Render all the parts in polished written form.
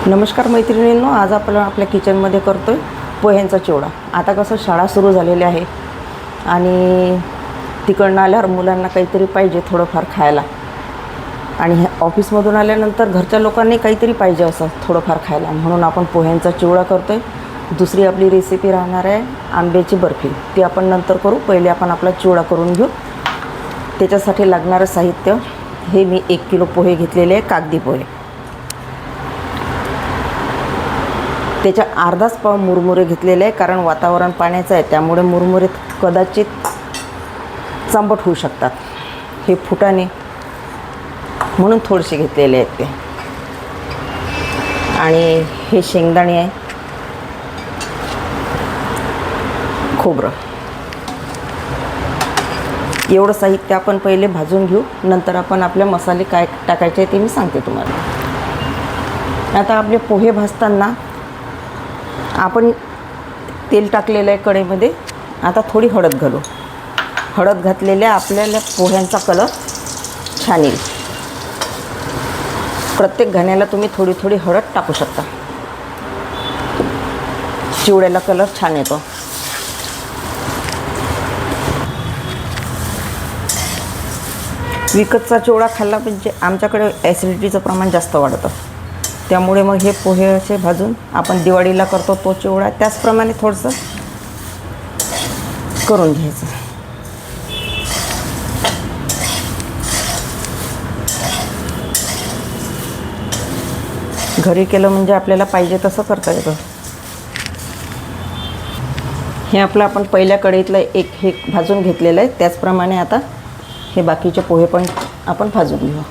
नमस्कार मैत्रिणींनो, आज आपण आपल्या किचनमध्ये करतोय पोह्यांचा चिवडा। आता कसं शाळा सुरू झालेली आहे आणि तिकडनं आल्यावर मुलांना काहीतरी पाहिजे थोडंफार खायला, आणि ऑफिसमधून आल्यानंतर घरच्या लोकांनी काहीतरी पाहिजे असं थोडंफार खायला, म्हणून आपण पोह्यांचा चिवडा करतोय। दुसरी आपली रेसिपी राहणार आहे आंब्याची बर्फी, ती आपण नंतर करू। पहिले आपण आपला चिवडा करून घेऊ। त्याच्यासाठी लागणारं साहित्य हे मी 1 किलो पोहे घेतलेले आहे, कागदी पोहे। त्याच्या अर्धाच पाव मुरमुरे घेतलेले आहे, कारण वातावरण पाण्याचं आहे त्यामुळे मुरमुरे कदाचित चांबट होऊ शकतात। हे फुटाणे म्हणून थोडेसे घेतलेले आहेत ते, आणि हे शेंगदाणे आहे, खोबरं। एवढं साहित्य आपण पहिले भाजून घेऊ, नंतर आपण आपले मसाले काय टाकायचे ते मी सांगते तुम्हाला। आता आपले पोहे भाजताना आपण तेल टाकलेलं आहे कढईमध्ये। आता थोडी हळद घालू। हळद घातलेल्या आपल्याला पोह्यांचा कलर छान येईल। प्रत्येक घाण्याला तुम्ही थोडी थोडी हळद टाकू शकता, चिवड्याला कलर छान येतो। विकतचा चिवडा खाल्ला म्हणजे आमच्याकडे ॲसिडिटीचं प्रमाण जास्त वाढतं, त्यामुळे मग हे पोहे असे भाजून आपण दिवाळीला करतो तो चिवडा त्याचप्रमाणे थोडंसं करून घ्यायचं। घरी केलं म्हणजे आपल्याला पाहिजे तसं करता येतं। हे आपलं आपण पहिल्या कढईतलं एक भाजून घेतलेलं आहे, त्याचप्रमाणे आता हे बाकीचे पोहे पण आपण भाजून घेऊ।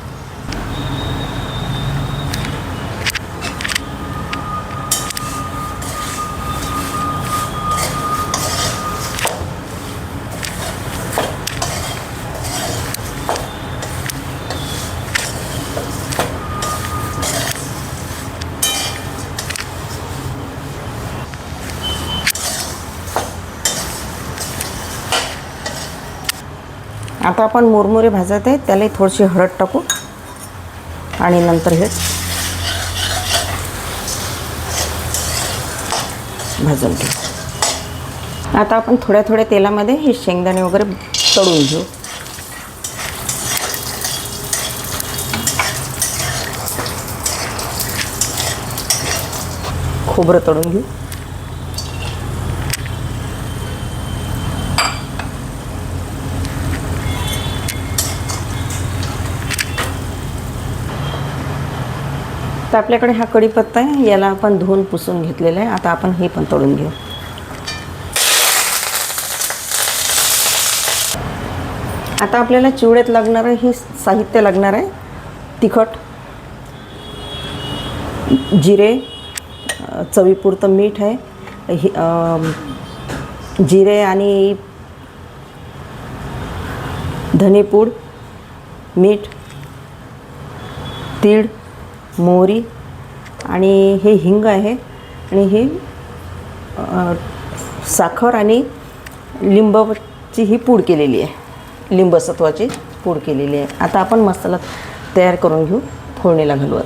आता आपण मुरमुरे भाजत आहे, त्याला थोडीशी हळद टाकू आणि नंतर हे भाजून घेऊ। आता आपण थोड्या थोड्या तेलामध्ये हे शेंगदाणे वगैरे तळून घेऊ। खोबरं तळून घेऊ। तर आपल्याकडे हा कढीपत्ता आहे, याला आपण धुवून पुसून घेतलेला आहे। आता आपण हे पण तळून घेऊ। आता आपल्याला चिवड्यात लागणारं हे साहित्य लागणार आहे। तिखट, जिरे, चवीपुरतं मीठ आहे, जिरे आणि धनेपूड, मीठ, तीळ, मोहरी, आणि हे हिंग आहे, आणि हे साखर आणि लिंबाची ही पूड केलेली आहे, लिंबसत्वाची पूड केलेली आहे। आता आपण मसाला तयार करून घेऊ, फोडणीला घालू।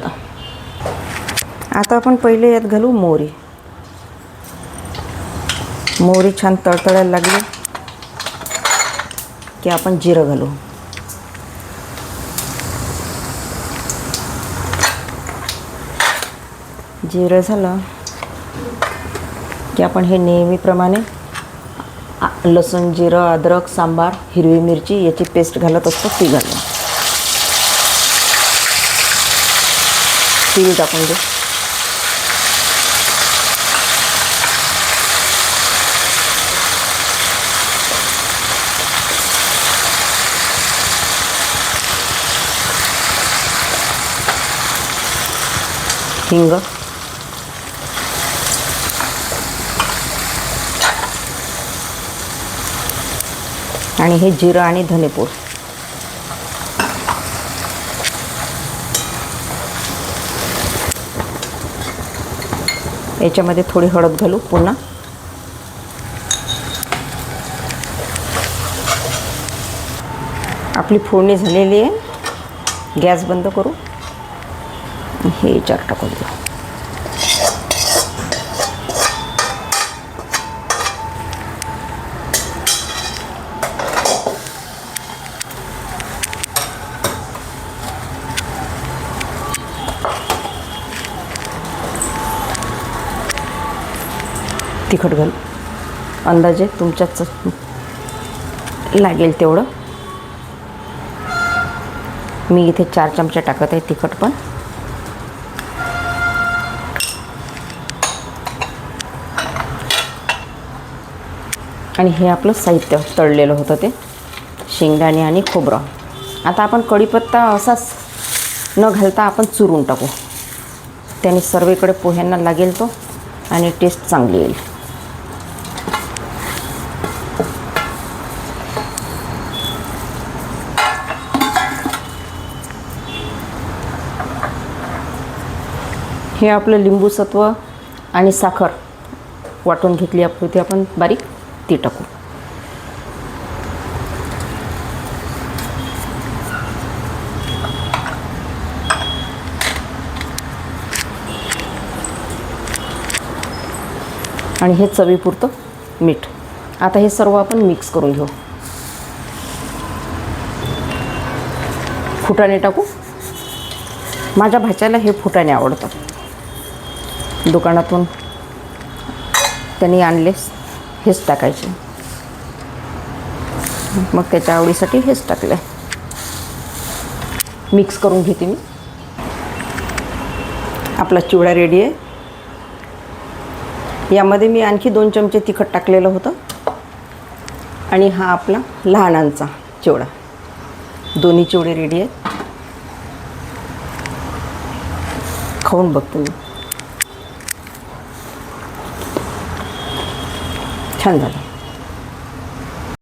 आता आपण पहिले यात घालू मोहरी। मोहरी छान तळतळायला लागली की आपण जिरं घालू। जिरं झालं की आपण हे नेहमीप्रमाणे लसूण, जिरं, अद्रक, सांबार, हिरवी मिरची याची पेस्ट घालत असतो ती घालू। तीळ टाकून देऊ। हिंग, आणि हे जिरं आणि धनेपूड। याच्यामध्ये थोडी हळद घालू पुन्हा। आपली फोडणी झालेली आहे, गॅस बंद करू। हे चार टाकून देऊ। तिखट घालू, अंदाजे तुमच्याच लागेल तेवढं. मी इथे 4 चमचे टाकत आहे तिखट पण. आणि हे आपलं साहित्य तळलेलं होतं ते शेंगदाणे आणि खोबरं. आता आपण कढीपत्ता असाच न घालता आपण चुरून टाकू, त्याने सर्वीकडे पोह्यांना लागेल तो आणि टेस्ट चांगली येईल. हे आपलं लिंबू सत्व आणि साखर वाटून घेतली होती आपण बारीक, ती टाकू. आणि हे चवीपुरतं मीठ. आता हे सर्व आपण मिक्स करून घेऊ. फुटाणे टाकू. माझ्या भाच्याला हे फुटाणे आवडतात, दुकानातून त्यांनी आणले, हेच टाकायचे. मग त्याच्या आवडीसाठी हेच टाकले. मिक्स करून घेते मी. आपला चिवडा रेडी आहे. यामध्ये मी आणखी 2 चमचे तिखट टाकलेलं होतं. आणि हा आपला लहानांचा चिवडा. दोन्ही चिवडे रेडी आहेत. खाऊन बघतो मी. छान झालं.